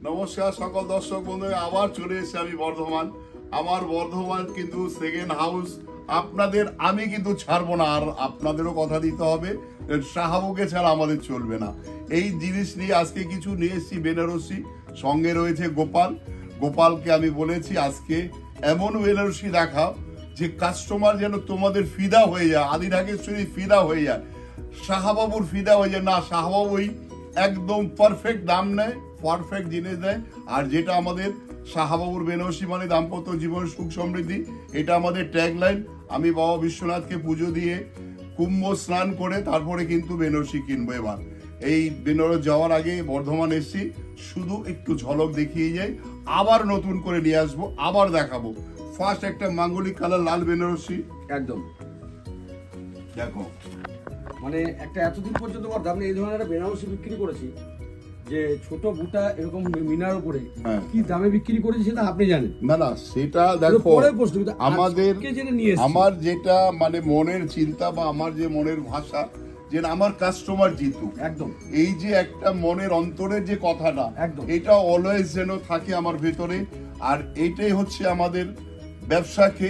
নমস্কার সকল দর্শক বন্ধু, আবার চলে এসেছি আমি বর্ধমান। আমার বর্ধমান কিন্তু সেকেন্ড হাউস। আপনাদের আমি কিন্তু ছাড়বো না, আর আপনাদেরও কথা দিতে হবে, শাহাবুকে ছাড়া আমাদের চলবে না। এই জিনিস নিয়ে আজকে কিছু নিয়ে এসেছি বেনারসি, সঙ্গে রয়েছে গোপাল। গোপালকে আমি বলেছি আজকে এমন বেনারসি দেখাও যে কাস্টমার যেন তোমাদের ফিদা হয়ে যায়, আদি ঢাকেশ্বরী ফিদা হয়ে যায়, শাহাবাবুর ফিদা হয়ে যায়। না, শাহাবাবুই একদম পারফেক্ট দাম নেয়, পারফেক্ট জিনিস দেয়। আর যেটা আমাদের শাহাবাবুর বেনারসি মানে দাম্পত্য জীবন সুখ সমৃদ্ধি, এটা আমাদের ট্যাগলাইন। আমি বাবা বিশ্বনাথকে পুজো দিয়ে কুম্ভ স্নান করে তারপরে কিন্তু বেনারসি কিনবো। এবার এই বেনারস যাওয়ার আগে বর্ধমান এসছি, শুধু একটু ঝলক দেখিয়ে যাই, আবার নতুন করে নিয়ে আসবো, আবার দেখাবো। ফার্স্ট একটা মাঙ্গলিক কালার লাল বেনারসি, একদম দেখো মানে একটা এতদিন পর্যন্ত আপনি এই ধরনের একটা বেনারসি বিক্রি করেছি যে ছোট বুটা এরকম মিনার উপরে কি দামে বিক্রি করেছি সেটা আপনি জানেন। না না, সেটা দেখো আমাদের আমার যেটা মানে মনের চিন্তা বা আমার যে মনের ভাষা, যে আমার কাস্টমার জিতুক, একদম এই যে একটা মনের অন্তরের যে কথাটা, একদম এটা অলওয়েজ যেন থাকে আমার ভেতরে। আর এইটাই হচ্ছে আমাদের ব্যবসাকে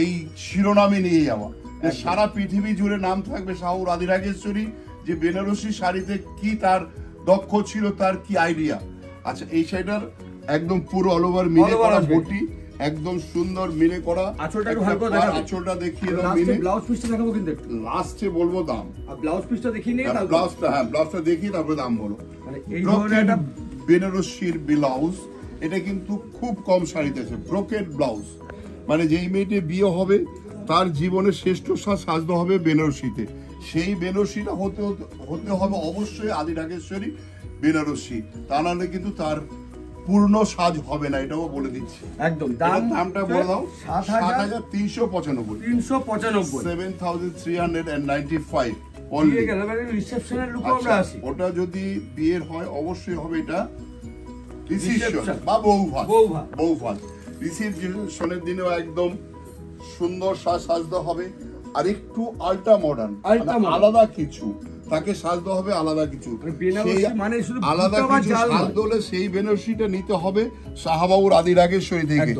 এই শিরোনামে নিয়ে যাওয়া, সারা পৃথিবী জুড়ে নাম থাকবে শাহুর আদি ঢাকেশ্বরী যে বেনারসি শাড়িতে কি তার দক্ষ ছিল, তার কি আইডিয়া। আচ্ছা, এই শাড়িটার একদম পুরো অল ওভার মিনে করা বটি, একদম সুন্দর মিনে করা। আঁচলটা দেখিয়ে দাও, মিনে ব্লাউজ পিসটা দেখাবো কিন্তু লাস্টে বলবো দাম। আর ব্লাউজ পিসটা দেখিয়ে নিয়ে ব্লাউজটা, হ্যাঁ ব্লাউজটা দেখিয়ে তারপরে দাম বলো। মানে এই ধরনের একটা বেনারসির ব্লাউজ, এটা কিন্তু খুব কম শাড়িতে আছে। ব্রোকেড ব্লাউজ, মানে যেই মেয়েটি বিয়ে হবে তার জীবনের শ্রেষ্ঠ সাজতে হবে বেনারসিতে। সেই বেনারসিটা হতে হবে অবশ্যই আদি ঢাকেশ্বরী বেনারসি, তা নাহলে কিন্তু তার পূর্ণ সাজ হবে না, এটাও বলে দিচ্ছি। একদম দামটা বলে দাও। 7,395 7,395 ওটা যদি বিয়ের হয় অবশ্যই হবে এটা রিসেপশন বা বৌভাত। রিসেপশনের দিনেও একদম সুন্দর সাজতে হবে, আর একটু আল্ট্রা মডার্ন, আলাদা কিছু তাকে সাজতে হবে, আলাদা কিছু আলাদা কিছু সাজতে হলে সেই বেনারসিটা নিতে হবে শাহাবাবুর আদি ঢাকেশ্বরী থেকে।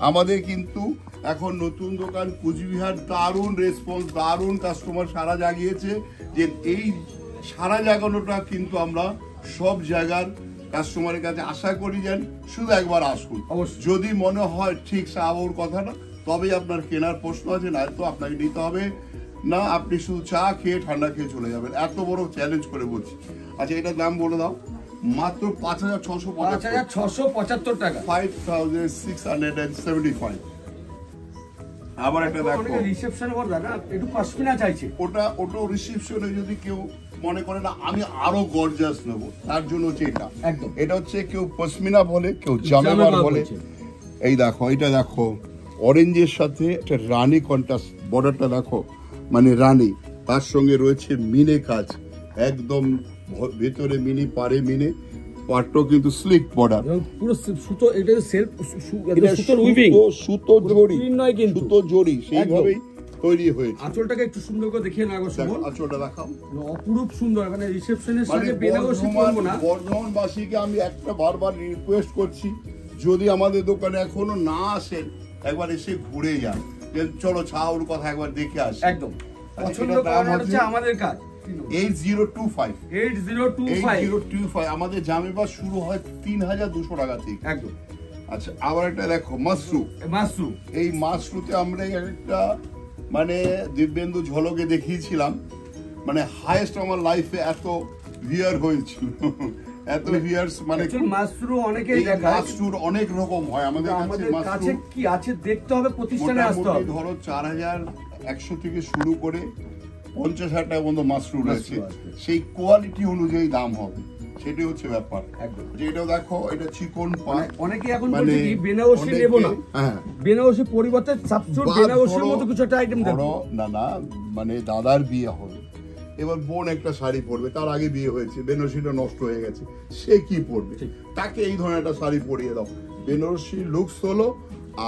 আমাদের কিন্তু এখন নতুন দোকান কুচবিহার, দারুণ রেসপন্স, দারুণ কাস্টমার সারা জাগিয়েছে। যে এই সারা জাগানোটা কিন্তু আমরা সব জায়গার কাস্টমারের কাছে আশা করি যান, শুধু একবার আসুন। যদি মনে হয় ঠিক শাহাবাবুর কথাটা, তবেই আপনার কেনার প্রশ্ন আছে, না তো আপনাকে নিতে হবে না, আপনি শুধু চা খেয়ে ঠান্ডা খেয়ে চলে যাবেন। এত বড় চ্যালেঞ্জ করে বলছি। আচ্ছা, এটার দাম বলে দাও। মাত্র 5,675 টাকা, 5,675। আবার একটা দেখো রিসেপশন একটু পশমিনা চাইছে, ওটা রিসেপশনে যদি কেউ মনে করে না আমি আরো গর্জাস নেবো, তার জন্য হচ্ছে এটা। এটা হচ্ছে কেউ পশমিনা বলে, কেউ জামেবার বলে। এই দেখো, এটা দেখো অরেঞ্জের সাথে একটা রানী কন্ট্রাস্ট, বর্ডারটা দেখো মানে রানী, তার সঙ্গে রয়েছে মিনে কাজ, একদম ভেতরে মিনি, পারে মিনে, পাটটাও কিন্তু স্লিক বর্ডার, পুরো সুতো, এটা সেলফ সুতো জড়ি নয়, কিন্তু সুতো জড়ি সেইভাবেই তৈরি হয়েছে। আঁচলটাকে একটু সুন্দর করে দেখিয়ে না গো, আঁচলটা দেখাও, অপরূপ সুন্দর। মানে রিসেপশনের সাথে বেনারসি করবো না। বর্ধমানবাসীকে আমি একটা বারবার রিকোয়েস্ট করছি, যদি আমাদের দোকানে এখনো না আসেন, একবার এসে ঘুরে যান, যে চলো ছাউর কথা একবার দেখে আসি। একদম পছন্দ করা হচ্ছে আমাদের কাজ। 8025 আমাদের জামেবা শুরু হয় 3,200 টাকা থেকে। একদম। আচ্ছা, আবার একটা দেখো মাশরু। এই মাশরুতে আমরা একটা মানে দিব্যেন্দু ঝলকে দেখিয়েছিলাম, মানে হাইয়েস্ট আমার লাইফে এত ভিউয়ার হয়েছিল, এত ভিউয়ার্স। মানে মাশরু অনেকেই দেখায়, মাশরুর অনেক রকম হয় আমাদের কাছে। কি আছে দেখতে হবে, প্রতিষ্ঠানে আসতে হবে। ধরো 4,100 থেকে শুরু করে 50,000 টাকা পর্যন্ত মাশরু রয়েছে, সেই কোয়ালিটি অনুযায়ী দাম হবে, সেটাই হচ্ছে ব্যাপার। যেটা দেখো, এটা চিকন পাট। অনেকে এখন বলছে কি বেনারসি নেব না, বেনারসি পরিবর্তে সাবস্টিটিউট বেনারসির মতো কিছু একটা আইটেম দেখো। না, মানে দাদার বিয়ে হবে, এবার বোন একটা শাড়ি পরবে, তার আগে বিয়ে হয়েছে, বেনারসিটা নষ্ট হয়ে গেছে, সে কি পরবে, তাকে এই ধরনের একটা শাড়ি পরিয়ে দাও। বেনারসি লুকস হলো,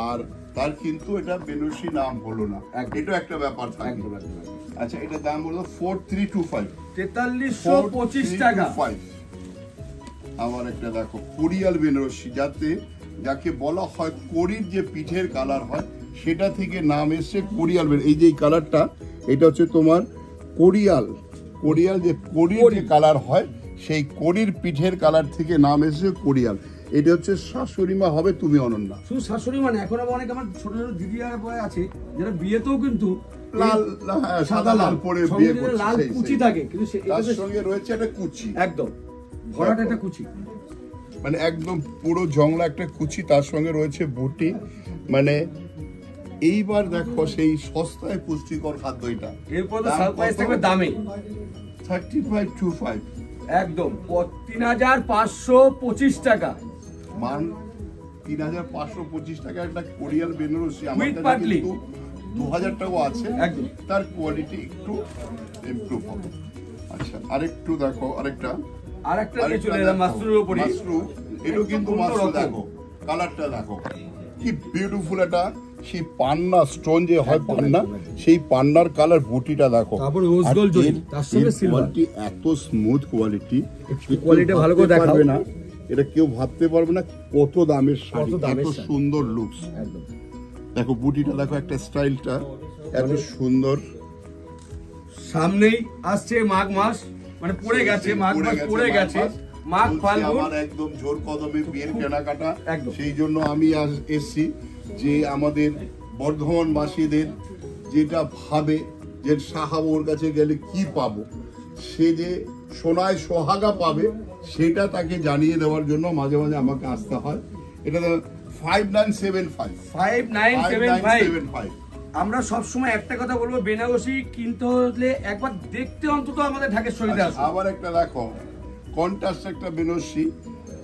আর তার কিন্তু এটা বেনারসি নাম হলো না, এটা একটা ব্যাপার থাকে। আচ্ছা, এটা দাম বললো 4325, 4325 টাকা। আবার একটা দেখো কোরিয়াল বেনারসি, যাকে বলা হয় কোরির যে পিঠের কালার হয় সেটা থেকে নাম এসছে কোরিয়াল। এই যে কালারটা, এটা হচ্ছে তোমার কোরিয়াল যে কোরির যে কালার হয় সেই কোরির পিঠের কালার থেকে নাম এসেছে কোরিয়াল। এটা হচ্ছে শাশুড়িমা হবে তুমি অনন্যা। শুধু শাশুড়ি মানে এখন অনেক আমার ছোট ছোট দিদি আর বয় আছে যারা বিয়েতেও কিন্তু লাল সাদা লাল পরে বিয়ে করছে, লাল কুচি থাকে, কিন্তু তার সঙ্গে রয়েছে একটা কুচি, একদম ভরাট একটা কুচি, মানে একদম পুরো জংলা একটা কুচি, তার সঙ্গে রয়েছে বুটি। মানে এইবার দেখো সেই সস্তায় পুষ্টিকর খাদ্য। এটা এরপর তো সারপ্রাইজ থাকবে দামে 3525 একদম 3525 টাকা, মান 3525 টাকা একটা কোরিয়াল বেনারসি। আমার কাছে কিন্তু 2000 টাকা আছে, একদম তার কোয়ালিটি একটু ইমপ্রুভ হবে। আচ্ছা আরেকটু দেখো, আরেকটা চলে এলাম মাশরুমের উপরে। মাশরুম, এটাও কিন্তু মাশরুম, দেখো কালারটা দেখো কি বিউটিফুল। এটা সেই পান্না স্টোন যে হয় পান্না, সেই পান্নার কালার বুটিটা দেখো, তারপর রোজ গোল্ড জরি, তার সঙ্গে সিলভার, এত স্মুথ কোয়ালিটি ভালো করে দেখাবে না, এটা কেউ ভাবতে পারবে না কত দামের শাড়ি, এত সুন্দর লুকস। একদম দেখো বুটিটা দেখো, একটা স্টাইলটা এত সুন্দর। সামনেই আসছে মাঘ মাস, মানে পড়ে গেছে মাঘ মাস, পড়ে গেছে মাঘ ফাল্গুন, আমার একদম জোর কদমে বিয়ের কেনাকাটা। সেই জন্য আমি এসছি যে আমাদের বর্ধমানবাসীদের যেটা ভাবে যে শাহাবুর কাছে গেলে কি পাবো, সে যে সোনায় সোহাগা পাবে সেটা তাকে জানিয়ে দেওয়ার জন্য মাঝে মাঝে আমাকে আসতে হয়। এটা 5975। আমরা সবসময় একটা কথা বলবো, বেনারসি কিনতে হলে একবার দেখতে অন্তত আমাদের ঢাকেশ্বরীতে আসো। আবার একটা দেখো কন্ট্রাস্ট একটা বেনারসি,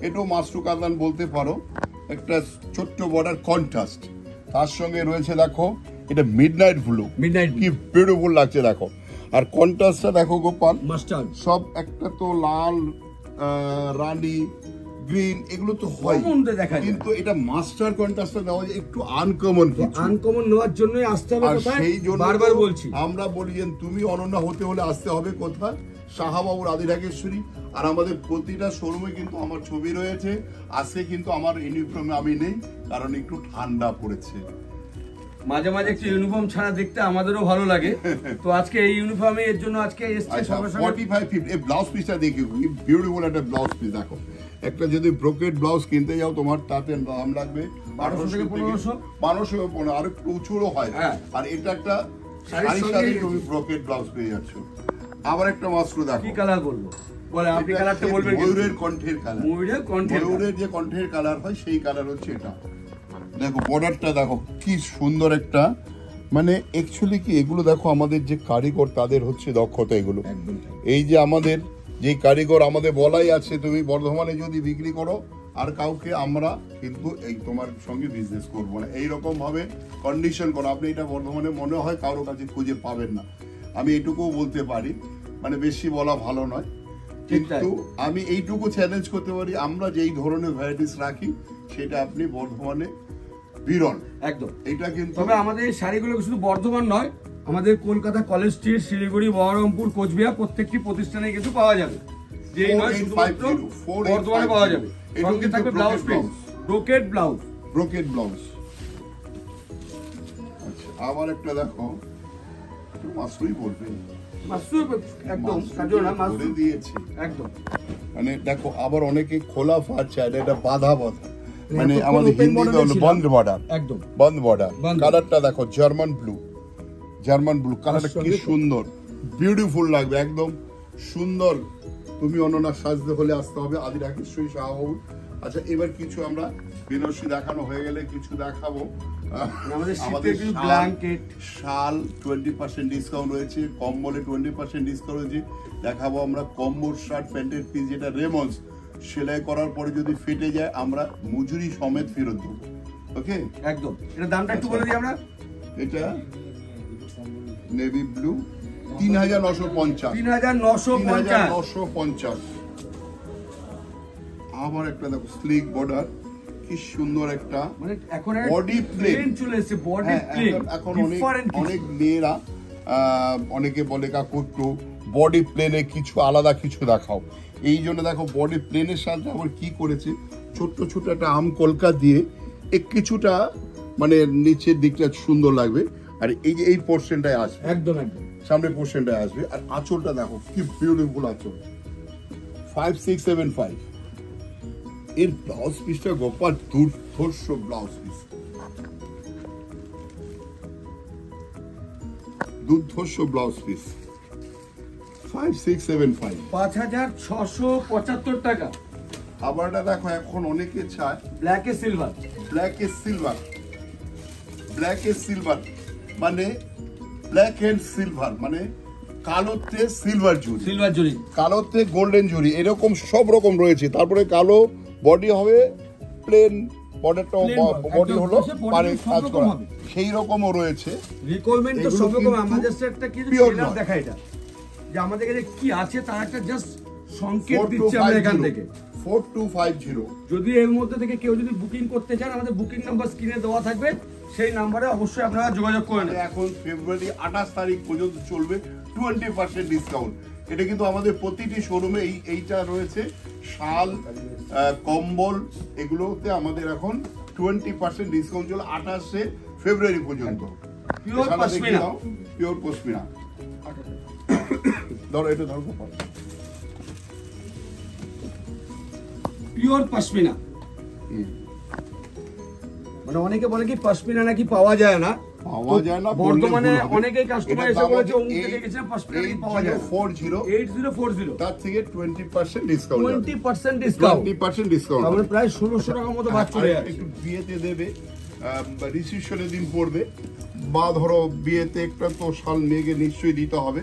এটাও মাশরু কাতান বলতে পারো, একটা ছোট্ট বর্ডার কন্ট্রাস্ট, তার সঙ্গে রয়েছে দেখো এটা মিডনাইট ব্লু, কি বিউটিফুল লাগছে দেখো। আর কন্ট্রাস্টটা দেখো গোপাল, মাস্টার্ড সব একটা তো লাল, রানী, গ্রিন, এগুলো তো হয়, কিন্তু এটা মাস্টার কন্ট্রাস্টটা দেওয়া যায় একটু আনকমন, আনকমন নেওয়ার জন্যই আসতে হবে কোথায়, সেই জন্য বারবার বলছি আমরা বলি যে তুমি অনন্যা হতে হলে আসতে হবে কোথায়, শাহাবাবুর আদি ঢাকেশ্বরী। আর আমাদের প্রতিটা শোরুমে কিন্তু আমার ছবি রয়েছে, আজকে কিন্তু আমার ইউনিফর্মে আমি নেই, কারণ একটু ঠান্ডা পড়েছে। মাঝে মাঝে একটু ইউনিফর্ম ছাড়া দেখতে আমাদেরও ভালো লাগে, তো আজকে এই ইউনিফর্মে এর জন্য আজকে এসেছে। 4550 এই ব্লাউজ পিসটা দেখি, বিউটিফুল একটা ব্লাউজ পিস দেখো। একটা যদি ব্রোকেড ব্লাউজ কিনতে যাও তোমার তাতে দাম লাগবে 1200 থেকে 1500, আর একটু উঁচুও হয়। আর এটা একটা শাড়ির সাথে তুমি ব্রোকেড ব্লাউজ পেয়ে যাচ্ছ। আবার একটা মাশরু দেখো, কি কালার বলবো বলে আপনি কালারটা বলবেন, ময়ূরের কণ্ঠের কালার, ময়ূরের যে কণ্ঠের কালার হয় সেই কালার হচ্ছে এটা। দেখো বর্ডারটা দেখো কি সুন্দর একটা, মানে অ্যাকচুয়ালি কি এগুলো দেখো আমাদের যে কারিগর তাদের হচ্ছে দক্ষতা এগুলো। এই যে আমাদের যে কারিগর, আমাদের বলাই আছে তুমি বর্ধমানে যদি বিক্রি করো আর কাউকে আমরা কিন্তু এই তোমার সঙ্গে বিজনেস করবো না, এইরকম ভাবে কন্ডিশন করো। আপনি এটা বর্ধমানে মনে হয় কারোর কাছে খুঁজে পাবেন না, আমি এইটুকুও বলতে পারি, মানে বেশি বলা ভালো নয়, কিন্তু আমি এইটুকু চ্যালেঞ্জ করতে পারি, আমরা যেই ধরনের ভ্যারাইটিস রাখি সেটা আপনি বর্ধমানে বিরল একদম। এটা কিন্তু তবে আমাদের শাড়িগুলো শুধু বর্ধমান নয়, আমাদের কলকাতা, কলেজ স্ট্রিট, শিলিগুড়ি, বহরমপুর, কোচবিহার প্রত্যেকটি প্রতিষ্ঠানে কিন্তু পাওয়া যাবে, যেই নয় শুধুমাত্র বর্ধমানে পাওয়া যাবে। সঙ্গে থাকবে ব্লাউজ পিস, ব্রোকেড ব্লাউজ, আচ্ছা আবার একটা দেখো, মাশরুই বলবে, মাশরু একদম কাজনা মাশরু দিয়েছি একদম। মানে দেখো আবার অনেকে খোলা ফার চায়, এটা বাঁধা, মানে আমাদের হিন্দিতে হলো বন্ধ বর্ডার, একদম বন্ধ বর্ডার। কালারটা দেখো জার্মান ব্লু কালারটা কি সুন্দর, বিউটিফুল লাগবে, একদম সুন্দর। তুমি অনন্যা সাজতে হলে আসতে হবে আদি ঢাকেশ্বরী শাহাবুর। আচ্ছা এবার কিছু আমরা বেনারসি দেখানো হয়ে গেলে কিছু দেখাবো। আমাদের ব্ল্যাঙ্কেট, শাল 20% ডিসকাউন্ট রয়েছে, কম্বলে 20% ডিসকাউন্ট রয়েছে। দেখাবো আমরা কম্বল শার্ট প্যান্টের পিস, যেটা রেমন্স সেলাই করার পরে যদি ফেটে যায় আমরা মজুরি সমেত ফেরত দেবো। ওকে একদম। এটা দামটা একটু বলে দিই আমরা, এটা নেভি ব্লু 3950। আবার একটা দেখো স্লিক বর্ডার, কি সুন্দর একটা, মানে এখন বডি প্লেন চলে এসেছে, বডি প্লেন। এখন অনেক মেয়েরা অনেকে বলে কাকু একটু বডি প্লেনে কিছু আলাদা কিছু দেখাও। এই জন্য দেখো বডি প্লেনের সাথে আবার কি করেছে, ছোট্ট ছোট একটা আম কলকা দিয়ে কিছুটা মানে নিচের দিকটা সুন্দর লাগবে। আর এই যে এই পোর্শনটায় আসবে, একদম একদম সামনের পোর্শনটায় আসবে। আর আঁচলটা দেখো কি বিউটিফুল আঁচল, 5675। এর ব্লাউজ পিসটা গোপাল দুর্ধর্ষ ব্লাউজ পিস, দুর্ধর্ষ ব্লাউজ পিস, 5675, 5675 টাকা। আবার এটা দেখো এখন অনেকে চায় ব্ল্যাক এ সিলভার, ব্ল্যাক এ সিলভার, ব্ল্যাক এ সিলভার মানে ব্ল্যাক এন্ড সিলভার মানে কালোতে সিলভার জুড়ি, সিলভার জুড়ি, কালোতে গোল্ডেন জুড়ি, এরকম সব রকম রয়েছে। তারপরে কালো বডি হবে, প্লেন বর্ডারটা বডি হলো পারে কাজ করা, সেই রকমও রয়েছে। রিকোয়ারমেন্ট তো সব রকম। আমাদের একটা কি ট্রেলার দেখা, এটা যে আমাদের কাছে কি আছে তার একটা জাস্ট সংকেত দিচ্ছে আমরা এখান থেকে। 4250, যদি এর মধ্যে থেকে কেউ যদি বুকিং করতে চান, আমাদের বুকিং নাম্বার স্ক্রিনে দেওয়া থাকবে, সেই নাম্বারে অবশ্যই আপনারা যোগাযোগ করে নেন। এখন ফেব্রুয়ারি 28 তারিখ পর্যন্ত চলবে 20% ডিসকাউন্ট। এটা কিন্তু আমাদের প্রতিটি শোরুমে এইটা রয়েছে। শাল, কম্বল, এগুলোতে আমাদের এখন 20% ডিসকাউন্ট চলে 28 ফেব্রুয়ারি পর্যন্ত। Pure pashmina, pure pashmina. ধরো এটা ধরো, পিওর পশমিনা। মানে অনেকে বলে কি পশমিনা নাকি পাওয়া যায় না, পাওয়া যায় না। বর্তমানে অনেকেই কাস্টমার এসে বলেছে অমুক থেকে গেছে পশমিনা নাকি পাওয়া যায় না। 8040 তার থেকে 20% ডিসকাউন্ট, 20% ডিসকাউন্ট, 20% ডিসকাউন্ট। তাহলে প্রায় 1600 টাকার মতো বাদ চলে যাচ্ছে। একটু বিয়েতে দেবে, রিসেপশনের দিন পড়বে, বা ধরো বিয়েতে একটা তো শাল মেয়েকে নিশ্চয়ই দিতে হবে।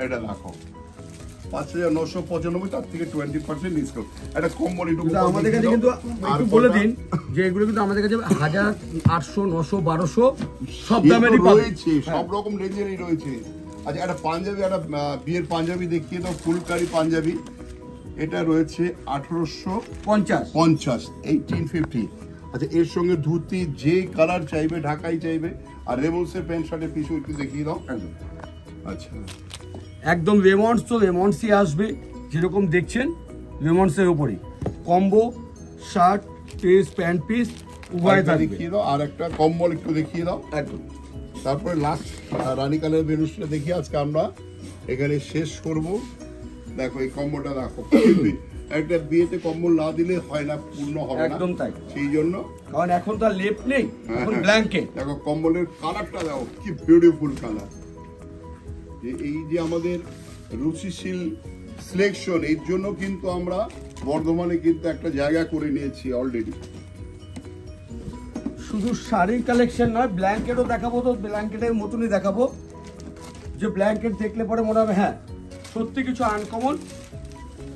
এটা দেখো 5995, তার থেকে 20% ডিসকাউন্ট। এটা কম্বল একটু আমাদের কাছে কিন্তু একটু বলে দিন যে এগুলো কিন্তু আমাদের কাছে 1000, 800, 900, 1200 সব দামেরই রয়েছে, সব রকম রেঞ্জেরই রয়েছে। আচ্ছা একটা পাঞ্জাবি, একটা বিয়ের পাঞ্জাবি দেখিয়ে দাও, ফুলকারি পাঞ্জাবি। এটা রয়েছে 1850, 1850। আচ্ছা এর সঙ্গে ধুতি যে কালার চাইবে, ঢাকাই চাইবে। আর রেমন্ডসের প্যান্ট শার্টের পিছু একটু দেখিয়ে দাও। আচ্ছা একদম রেমন্ডস, তো রেমন্ডসই আসবে যেরকম দেখছেন, রেমন্ডসের উপরই combo shirt piece, pant piece উভয় থাকবে। দেখিয়ে দাও। আর একটা কম্বল একটু দেখিয়ে দাও। একদম। তারপরে লাস্ট রানী কালার বেনুসটা দেখি আজকে আমরা এখানে শেষ করব। দেখো এই কম্বলটা দেখো, একটা বিয়েতে কম্বল না দিলে হয় না, পূর্ণ হবে না। একদম তাই। সেই জন্য, কারণ এখন তো আর লেপ নেই, এখন ব্ল্যাঙ্কেট। দেখো কম্বলের কালারটা দেখো কি বিউটিফুল কালার। এই যে আমাদের রুচিশীল সিলেকশন, এর জন্য কিন্তু আমরা বর্ধমানে কিন্তু একটা জায়গা করে নিয়েছি অলরেডি। শুধু শাড়ির কালেকশন নয়, ব্ল্যাঙ্কেটও দেখাবো। তো ব্ল্যাঙ্কেটের মতনই দেখাবো, যে ব্ল্যাঙ্কেট দেখলে পরে মনে হবে হ্যাঁ সত্যি কিছু আনকমন,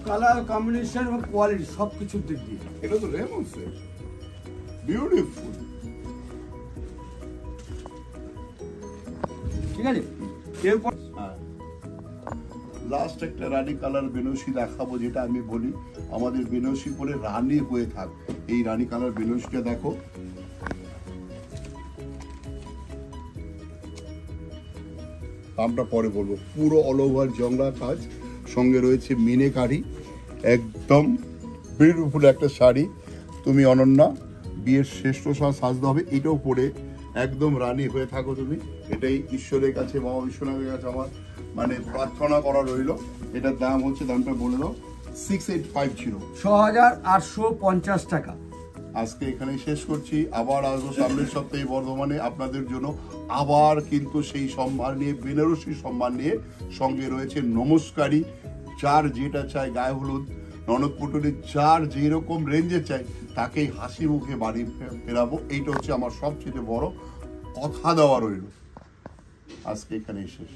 কালার কম্বিনেশন এবং কোয়ালিটি সব কিছুর দিক দিয়ে। এটা তো রেমন্ডসের বিউটিফুল। ঠিক আছে, এরপর লাস্ট একটা রানী কালার বেনারসি দেখাবো, যেটা আমি বলি আমাদের বেনারসি পরে রানী হয়ে থাক। এই রানী কালার বেনারসিটা দেখো, আমরা পরে বলবো। পুরো অল ওভার জংলা কাজ, সঙ্গে রয়েছে মিনেকারি, একদম বিউটিফুল একটা শাড়ি। তুমি অনন্যা বিয়ের শ্রেষ্ঠ সাজতে হবে, এটাও পরে একদম রানী হয়ে থাকো তুমি। এটাই ঈশ্বরের কাছে, বাবা বিশ্বনাথের কাছে আমার মানে প্রার্থনা করা রইল। এটার দাম হচ্ছে, দামটা বলে দাও, 6850, 6850 টাকা। আজকে এখানে শেষ করছি। আবার আসবো সামনের সপ্তাহে বর্ধমানে আপনাদের জন্য, আবার কিন্তু সেই সম্মান নিয়ে, বেনারসি সম্মান নিয়ে। সঙ্গে রয়েছে নমস্কারী, যার যেটা চাই, গায়ে হলুদ, ননদ পুটুলি, যার যেরকম রেঞ্জে চাই তাকেই হাসি মুখে বাড়ি ফেরাবো। এইটা হচ্ছে আমার সবচেয়ে বড় কথা দেওয়া রইল। আজকে এখানে শেষ।